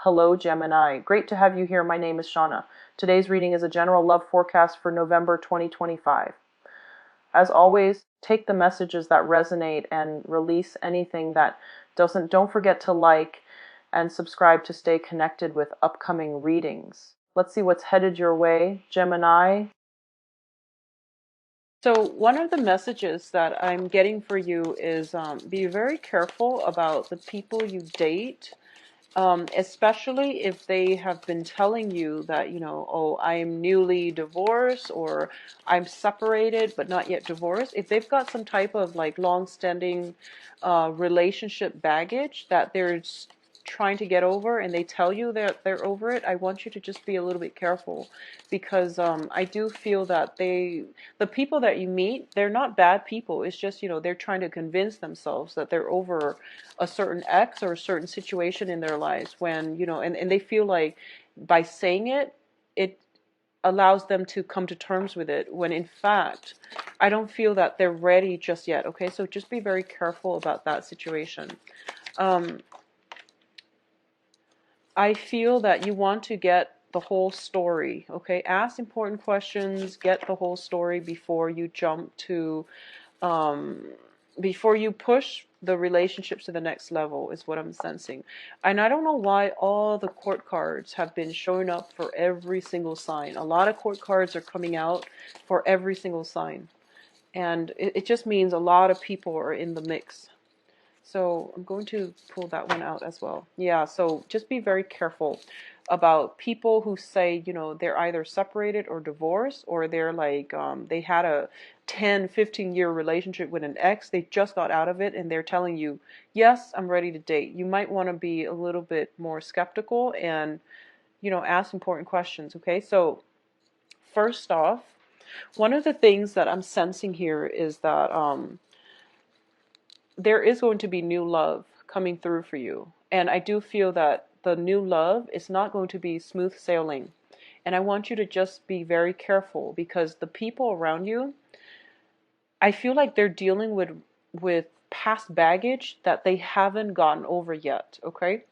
Hello, Gemini. Great to have you here. My name is Shauna. Today's reading is a general love forecast for November 2025. As always, take the messages that resonate and release anything that doesn't. Don't forget to like and subscribe to stay connected with upcoming readings. Let's see what's headed your way, Gemini. So one of the messages that I'm getting for you is be very careful about the people you date. Especially if they have been telling you that, oh, I'm newly divorced or I'm separated but not yet divorced. If they've got some type of like long-standing relationship baggage that they're trying to get over and they tell you that they're over it, I want you to just be a little bit careful because I do feel that the people that you meet, they're not bad people. It's just, they're trying to convince themselves that they're over a certain ex or a certain situation in their lives when, and they feel like by saying it, it allows them to come to terms with it when in fact, I don't feel that they're ready just yet. Okay, so just be very careful about that situation. I feel that you want to get the whole story, okay? Ask important questions, get the whole story before you jump to, before you push the relationships to the next level, is what I'm sensing. And I don't know why all the court cards have been showing up for every single sign. A lot of court cards are coming out for every single sign. And it just means a lot of people are in the mix. So I'm going to pull that one out as well. Yeah, so just be very careful about people who say, they're either separated or divorced, or they're like, they had a 10, 15-year relationship with an ex. They just got out of it and they're telling you, yes, I'm ready to date. You might want to be a little bit more skeptical and, ask important questions, okay? So first off, one of the things that I'm sensing here is that, there is going to be new love coming through for you. And I do feel that the new love is not going to be smooth sailing. And I want you to just be very careful because the people around you, I feel like they're dealing with past baggage that they haven't gotten over yet, okay?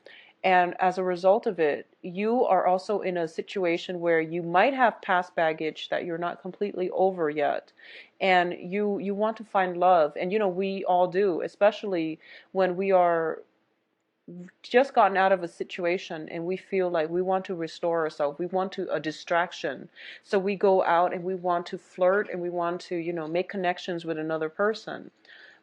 And as a result of it, you are also in a situation where you might have past baggage that you're not completely over yet. And you want to find love. And we all do, especially when we are just gotten out of a situation and we feel like we want to restore ourselves. We want to a distraction. So we go out and we want to flirt and we want to, make connections with another person.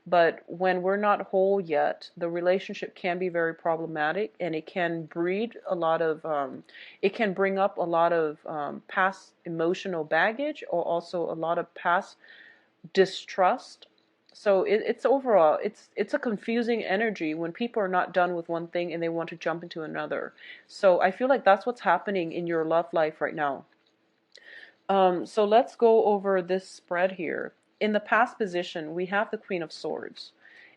But when we're not whole yet, the relationship can be very problematic and it can breed a lot of, it can bring up a lot of past emotional baggage or also a lot of past distrust. So it's overall, it's a confusing energy when people are not done with one thing and they want to jump into another. So I feel like that's what's happening in your love life right now. So let's go over this spread here. In the past position, we have the Queen of Swords.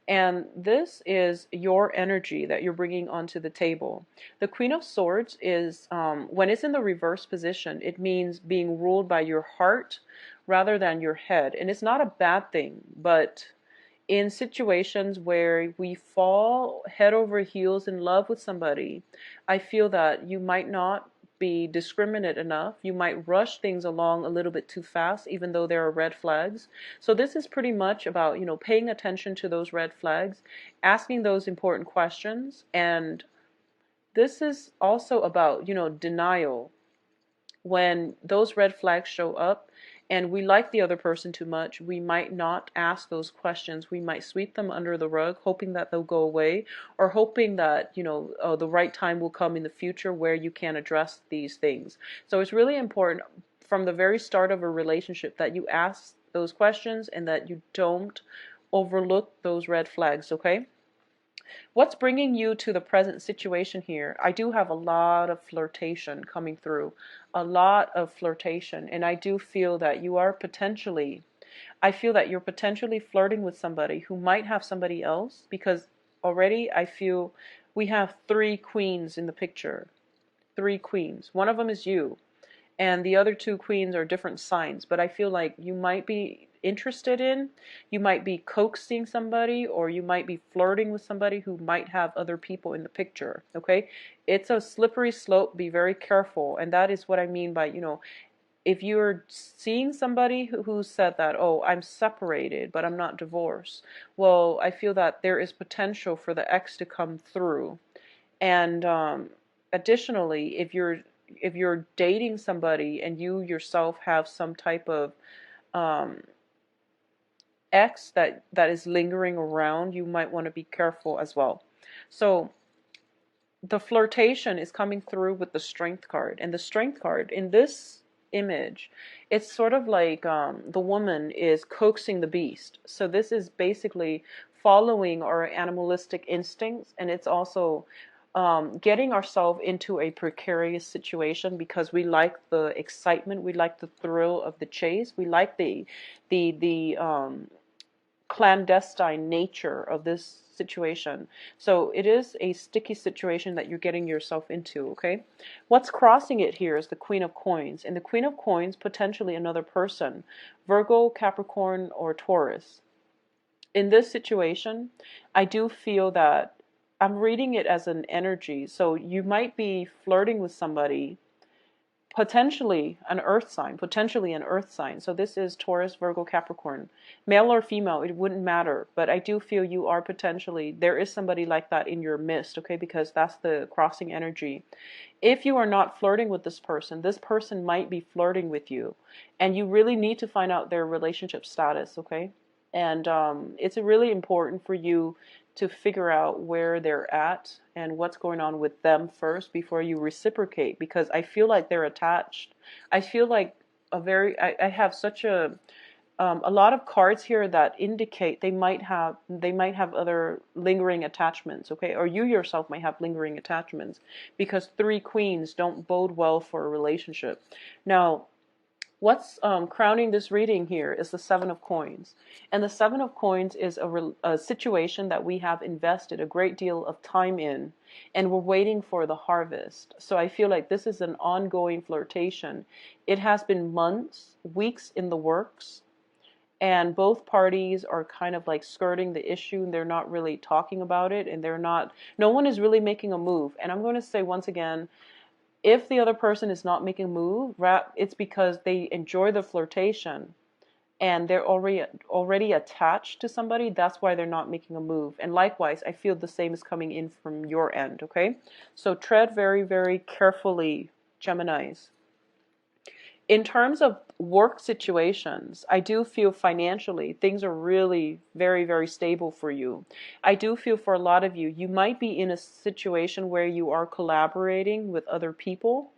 And this is your energy that you're bringing onto the table. The Queen of Swords is, when it's in the reverse position, it means being ruled by your heart rather than your head. And it's not a bad thing, but in situations where we fall head over heels in love with somebody, I feel that you might not be discriminate enough. You might rush things along a little bit too fast, even though there are red flags. So this is pretty much about, paying attention to those red flags, asking those important questions. And this is also about, denial. When those red flags show up and we like the other person too much, we might not ask those questions. We might sweep them under the rug, hoping that they'll go away, or hoping that, the right time will come in the future where you can address these things. So it's really important from the very start of a relationship that you ask those questions and that you don't overlook those red flags, okay? What's bringing you to the present situation here? I do have a lot of flirtation coming through, a lot of flirtation, and I do feel that I feel that you're potentially flirting with somebody who might have somebody else, because already I feel we have three queens in the picture. Three queens. One of them is you, and the other two queens are different signs, but I feel like you might be interested in. You might be coaxing somebody, or you might be flirting with somebody who might have other people in the picture. Okay, it's a slippery slope. Be very careful. And that is what I mean by, if you're seeing somebody who said that, oh, I'm separated, but I'm not divorced. Well, I feel that there is potential for the ex to come through. And additionally, if you're dating somebody and you yourself have some type of um, ex that is lingering around, you might want to be careful as well. So the flirtation is coming through with the Strength card, and the Strength card in this image, it's sort of like the woman is coaxing the beast. So this is basically following our animalistic instincts, and it's also getting ourselves into a precarious situation because we like the excitement, we like the thrill of the chase, we like the clandestine nature of this situation. So it is a sticky situation that you're getting yourself into, okay? What's crossing it here is the Queen of Coins. And the Queen of Coins, potentially another person, Virgo, Capricorn, or Taurus. In this situation, I do feel that I'm reading it as an energy. So you might be flirting with somebody, potentially an earth sign, So this is Taurus, Virgo, Capricorn. Male or female, it wouldn't matter. But I do feel you are potentially, there is somebody like that in your midst, okay? Because that's the crossing energy. If you are not flirting with this person might be flirting with you. And you really need to find out their relationship status, okay? And it's really important for you to figure out where they're at and what's going on with them first before you reciprocate, because I feel like they're attached. I feel like I have such a lot of cards here that indicate they might have other lingering attachments, okay? Or you yourself might have lingering attachments, because 3 queens don't bode well for a relationship. Now, what's crowning this reading here is the 7 of Coins. And the 7 of Coins is a situation that we have invested a great deal of time in, and we're waiting for the harvest. So I feel like this is an ongoing flirtation. It has been months, weeks in the works, and both parties are kind of like skirting the issue, and they're not really talking about it, and no one is really making a move. And I'm going to say once again, if the other person is not making a move, it's because they enjoy the flirtation and they're already attached to somebody. That's why they're not making a move. And likewise, I feel the same is coming in from your end, okay? So tread very, very carefully, Geminis. In terms of work situations, I do feel financially things are really very, very stable for you. I do feel for a lot of you, you might be in a situation where you are collaborating with other people,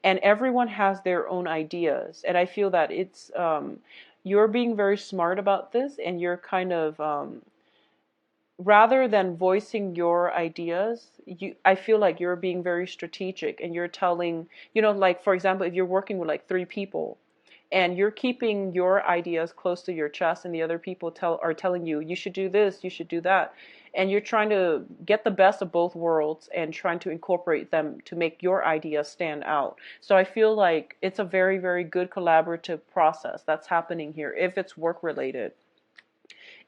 and everyone has their own ideas. And I feel that you're being very smart about this, and you're kind of rather than voicing your ideas, I feel like you're being very strategic, and you're telling, like, for example, if you're working with like 3 people and you're keeping your ideas close to your chest, and the other people are telling you, you should do this, you should do that, and you're trying to get the best of both worlds and trying to incorporate them to make your ideas stand out. So I feel like it's a very, very good collaborative process that's happening here if it's work related.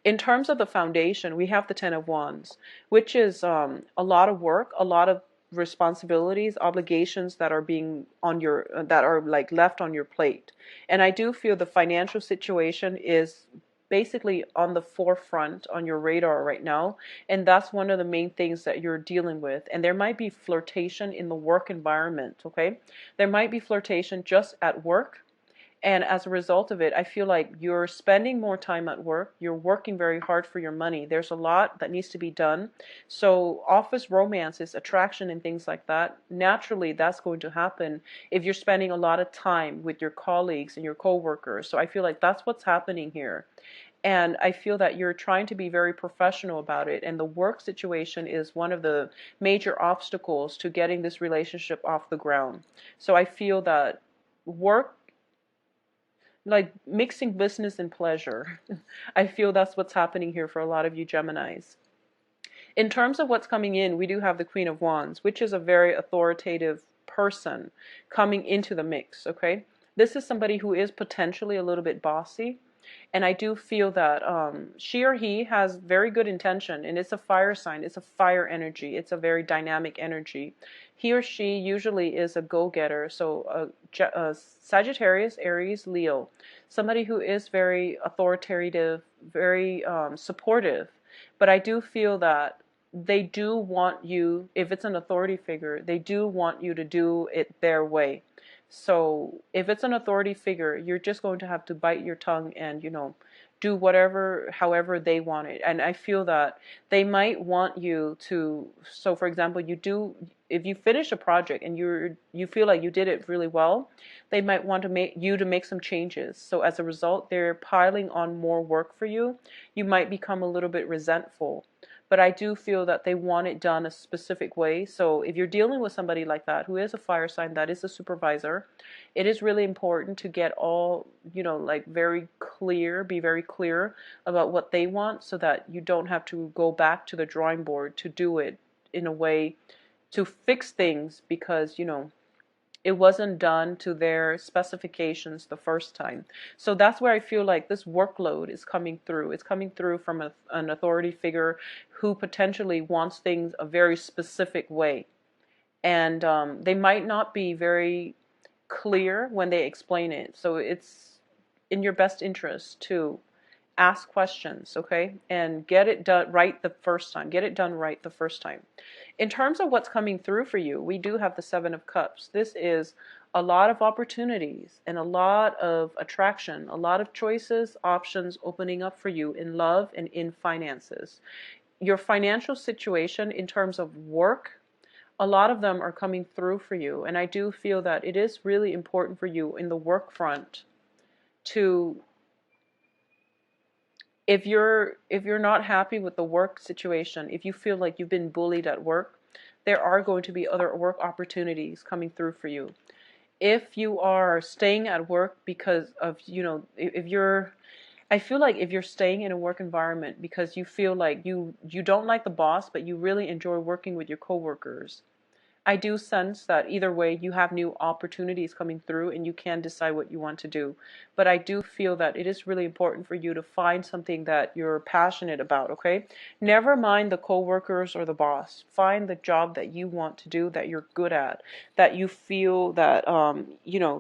In terms of the foundation, we have the 10 of Wands, which is a lot of work, a lot of responsibilities, obligations that are that are like left on your plate. And I do feel the financial situation is basically on the forefront on your radar right now, and that's one of the main things that you're dealing with. And there might be flirtation in the work environment, okay? There might be flirtation just at work. And as a result of it, I feel like you're spending more time at work. You're working very hard for your money. There's a lot that needs to be done. So office romances, attraction, and things like that, naturally that's going to happen if you're spending a lot of time with your colleagues and your coworkers. So I feel like that's what's happening here. And I feel that you're trying to be very professional about it. And the work situation is one of the major obstacles to getting this relationship off the ground. So I feel that work, like mixing business and pleasure. I feel that's what's happening here for a lot of you Geminis. In terms of what's coming in, we do have the Queen of Wands, which is a very authoritative person coming into the mix, okay? This is somebody who is potentially a little bit bossy. And I do feel that she or he has very good intention, and it's a fire sign. It's a fire energy. It's a very dynamic energy. He or she usually is a go-getter. So Sagittarius, Aries, Leo, somebody who is very authoritative, very supportive. But I do feel that they do want you, if it's an authority figure, they do want you to do it their way. So if it's an authority figure, you're just going to have to bite your tongue and, do whatever, however they want it. And I feel that they might want you to, so for example, if you finish a project and you feel like you did it really well, they might want to make some changes. So as a result, they're piling on more work for you. You might become a little bit resentful. But I do feel that they want it done a specific way. So if you're dealing with somebody like that, who is a fire sign, that is a supervisor, it is really important to get all, like very clear, be very clear about what they want so that you don't have to go back to the drawing board to do it in a way to fix things because, it wasn't done to their specifications the first time. So that's where I feel like this workload is coming through. It's coming through from an authority figure who potentially wants things a very specific way. And they might not be very clear when they explain it. So it's in your best interest to ask questions, okay? And get it done right the first time. Get it done right the first time. In terms of what's coming through for you, we do have the Seven of Cups. This is a lot of opportunities and a lot of attraction, a lot of choices, options opening up for you in love and in finances. Your financial situation in terms of work, a lot of them are coming through for you. And I do feel that it is really important for you in the work front to, if you're not happy with the work situation, if you feel like you've been bullied at work, there are going to be other work opportunities coming through for you. If you are staying at work because of, I feel like if you're staying in a work environment because you feel like you don't like the boss, but you really enjoy working with your coworkers, I do sense that either way you have new opportunities coming through and you can decide what you want to do. But I do feel that it is really important for you to find something that you're passionate about, okay? Never mind the coworkers or the boss. Find the job that you want to do, that you're good at, that you feel that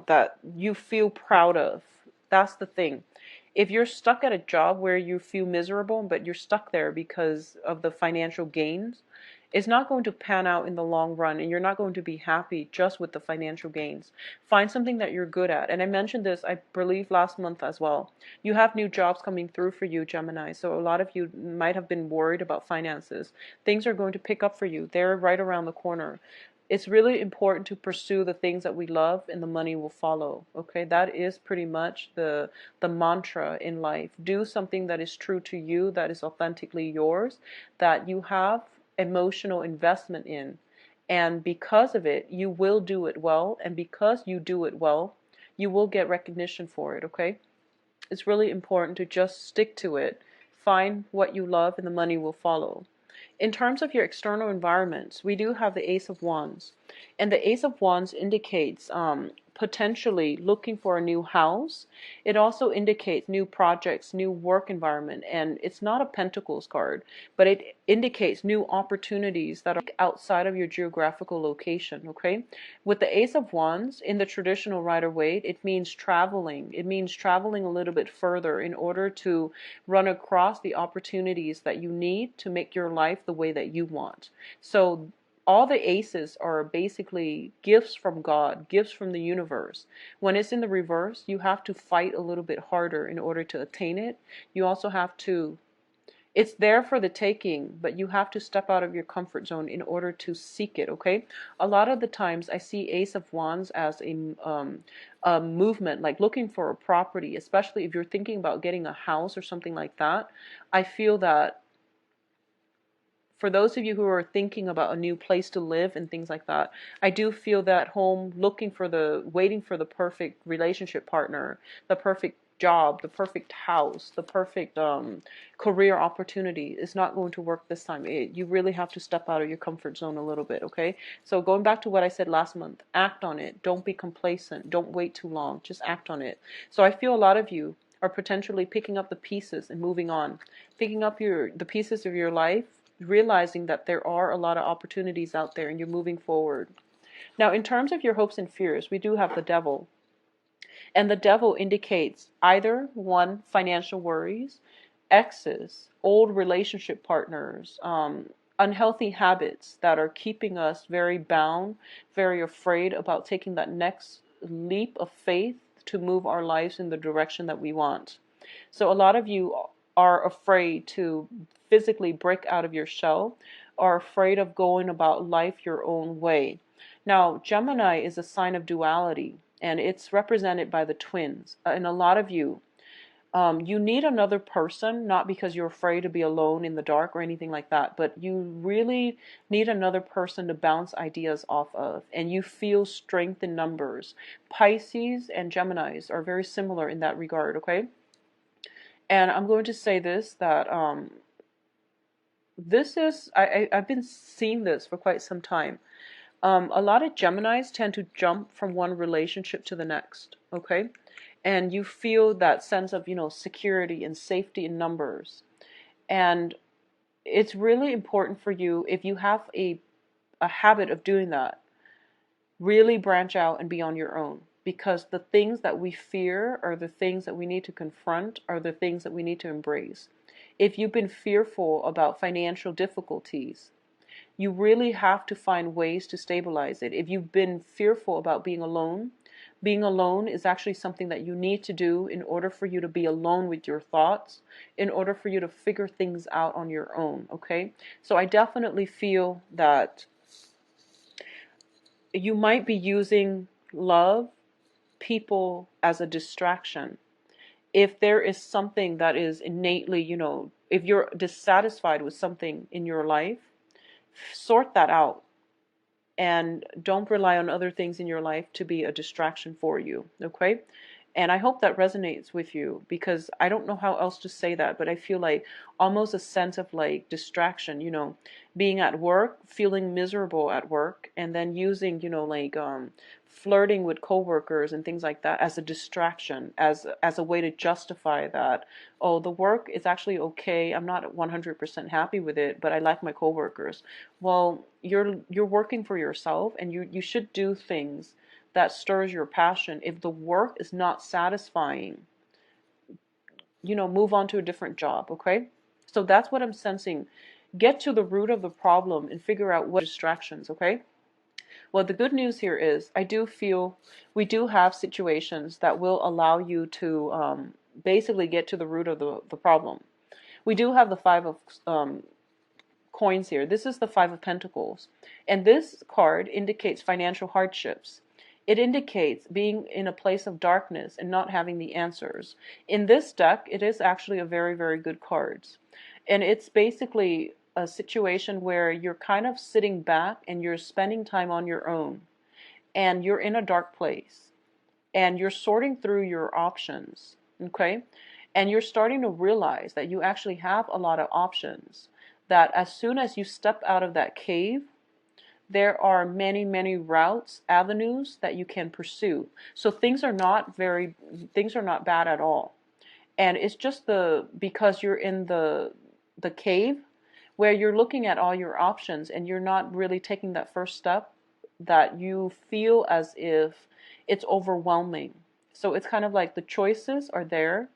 that you feel proud of. That's the thing. If you're stuck at a job where you feel miserable, but you're stuck there because of the financial gains, it's not going to pan out in the long run, and you're not going to be happy just with the financial gains. Find something that you're good at. And I mentioned this, I believe, last month as well. You have new jobs coming through for you, Gemini. So a lot of you might have been worried about finances. Things are going to pick up for you. They're right around the corner. It's really important to pursue the things that we love, and the money will follow. Okay, that is pretty much the mantra in life. Do something that is true to you, that is authentically yours, that you have emotional investment in. And because of it, you will do it well. And because you do it well, you will get recognition for it, okay? It's really important to just stick to it. Find what you love and the money will follow. In terms of your external environments, we do have the Ace of Wands. And the Ace of Wands indicates potentially looking for a new house. It also indicates new projects, new work environment. And it's not a Pentacles card, but it indicates new opportunities that are outside of your geographical location, okay? With the Ace of Wands, in the traditional Rider-Waite, it means traveling. It means traveling a little bit further in order to run across the opportunities that you need to make your life the way that you want. So all the aces are basically gifts from God, gifts from the universe. When it's in the reverse, you have to fight a little bit harder in order to attain it. You also have to, it's there for the taking, but you have to step out of your comfort zone in order to seek it, okay? A lot of the times I see Ace of Wands as a movement, like looking for a property, especially if you're thinking about getting a house or something like that. I feel that for those of you who are thinking about a new place to live and things like that, I do feel that home, waiting for the perfect relationship partner, the perfect job, the perfect house, the perfect career opportunity is not going to work this time. You really have to step out of your comfort zone a little bit, okay? So going back to what I said last month, act on it. Don't be complacent. Don't wait too long. Just act on it. So I feel a lot of you are potentially picking up the pieces and moving on, picking up the pieces of your life, realizing that there are a lot of opportunities out there and you're moving forward. Now, in terms of your hopes and fears, we do have the devil. And the devil indicates either one, financial worries, exes, old relationship partners, unhealthy habits that are keeping us very bound, very afraid about taking that next leap of faith to move our lives in the direction that we want. So a lot of you are afraid to physically break out of your shell, are afraid of going about life your own way. Now, Gemini is a sign of duality, and it's represented by the twins. And a lot of you, you need another person, not because you're afraid to be alone in the dark or anything like that, but you really need another person to bounce ideas off of, and you feel strength in numbers. Pisces and Geminis are very similar in that regard, okay? And I'm going to say this, that this is, I've been seeing this for quite some time. A lot of Geminis tend to jump from one relationship to the next, okay? And you feel that sense of, security and safety in numbers. And it's really important for you, if you have a habit of doing that, really branch out and be on your own. Because the things that we fear are the things that we need to confront, are the things that we need to embrace. If you've been fearful about financial difficulties, you really have to find ways to stabilize it. If you've been fearful about being alone is actually something that you need to do in order for you to be alone with your thoughts, in order for you to figure things out on your own, okay? So I definitely feel that you might be using love, people as a distraction. If there is something that is innately, if you're dissatisfied with something in your life, sort that out. And don't rely on other things in your life to be a distraction for you, okay? And I hope that resonates with you, because I don't know how else to say that, but I feel like almost a sense of like distraction, being at work, feeling miserable at work, and then using, flirting with coworkers and things like that as a distraction, as a way to justify that, oh, the work is actually okay, I'm not 100% happy with it, but I like my coworkers. Well, you're working for yourself, and you should do things that stirs your passion. If the work is not satisfying, move on to a different job, okay? So that's what I'm sensing. Get to the root of the problem and figure out what distractions, okay? Well, the good news here is I do feel we do have situations that will allow you to basically get to the root of the problem. We do have the Five of coins here. This is the Five of Pentacles. And this card indicates financial hardships. It indicates being in a place of darkness and not having the answers. In this deck, it is actually a very, very good card. And it's basically a situation where you're kind of sitting back and you're spending time on your own. And you're in a dark place. And you're sorting through your options. Okay? And you're starting to realize that you actually have a lot of options. That as soon as you step out of that cave, there are many, many routes, avenues that you can pursue. So things are not bad at all. And it's just because you're in the cave where you're looking at all your options and you're not really taking that first step, that you feel as if it's overwhelming. So it's kind of like the choices are there,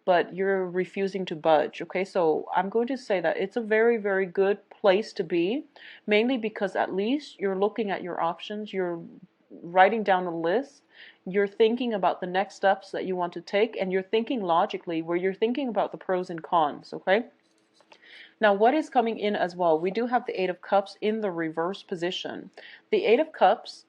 but you're refusing to budge, okay? So I'm going to say that it's a very, very good place to be, mainly because at least you're looking at your options, you're writing down a list, you're thinking about the next steps that you want to take, and you're thinking logically, where you're thinking about the pros and cons, okay? Now, what is coming in as well? We do have the Eight of Cups in the reverse position. The Eight of Cups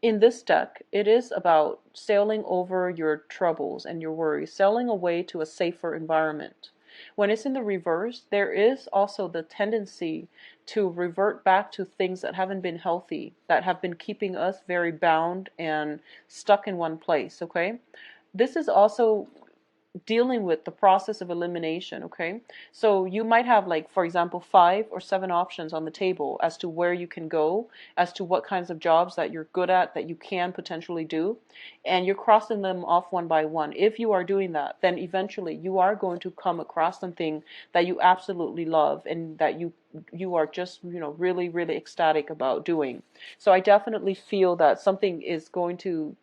in this deck, it is about sailing over your troubles and your worries, sailing away to a safer environment. When it's in the reverse, there is also the tendency to revert back to things that haven't been healthy, that have been keeping us very bound and stuck in one place, okay? This is also dealing with the process of elimination, okay? So you might have, like, for example, 5 or 7 options on the table as to where you can go, as to what kinds of jobs that you're good at, that you can potentially do, and you're crossing them off one by one. If you are doing that, then eventually you are going to come across something that you absolutely love and that you are just, really, really ecstatic about doing. So I definitely feel that something is going to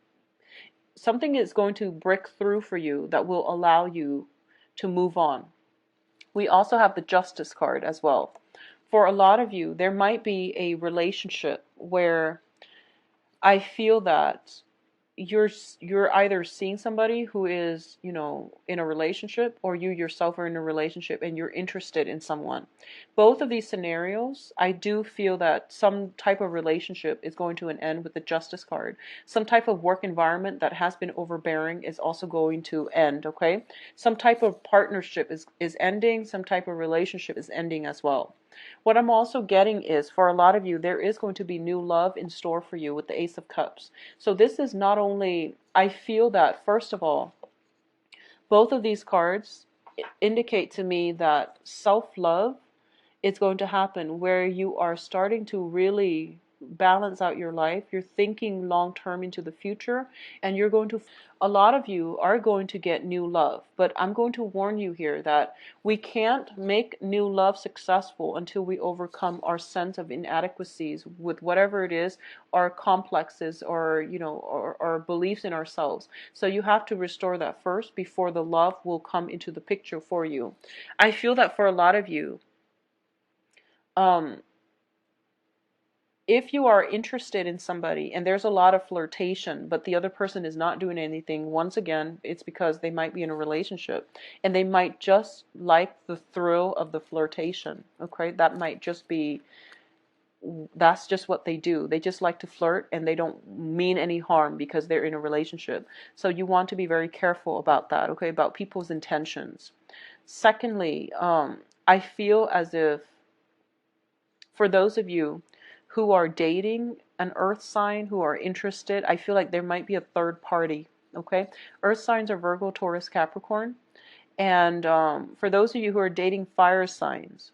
break through for you that will allow you to move on. We also have the Justice card as well. For a lot of you, there might be a relationship where I feel that you're either seeing somebody who is, in a relationship, or you yourself are in a relationship and you're interested in someone. Both of these scenarios, I do feel that some type of relationship is going to an end with the Justice card. Some type of work environment that has been overbearing is also going to end, okay? Some type of partnership is ending, some type of relationship is ending as well. What I'm also getting is, for a lot of you, there is going to be new love in store for you with the Ace of Cups. So this is not only, I feel that, first of all, both of these cards indicate to me that self-love is going to happen, where you are starting to really balance out your life. You're thinking long term into the future, and a lot of you are going to get new love. But I'm going to warn you here that we can't make new love successful until we overcome our sense of inadequacies with whatever it is, our complexes, or, or beliefs in ourselves. So you have to restore that first before the love will come into the picture for you. I feel that for a lot of you, um, if you are interested in somebody and there's a lot of flirtation, but the other person is not doing anything, once again, it's because they might be in a relationship and they might just like the thrill of the flirtation. Okay, that's just what they do. They just like to flirt and they don't mean any harm because they're in a relationship. So you want to be very careful about that, okay, about people's intentions. Secondly, I feel as if, for those of you who are dating an earth sign, who are interested, I feel like there might be a third party, okay? Earth signs are Virgo, Taurus, Capricorn. And for those of you who are dating fire signs,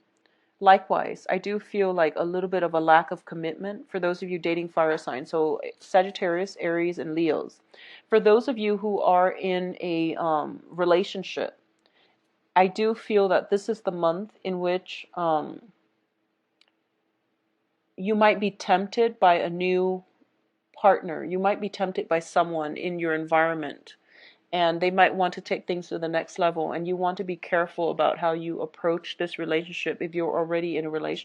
likewise, I do feel like a little bit of a lack of commitment for those of you dating fire signs. So Sagittarius, Aries, and Leos. For those of you who are in a relationship, I do feel that this is the month in which you might be tempted by a new partner. You might be tempted by someone in your environment, and they might want to take things to the next level, and you want to be careful about how you approach this relationship if you're already in a relationship.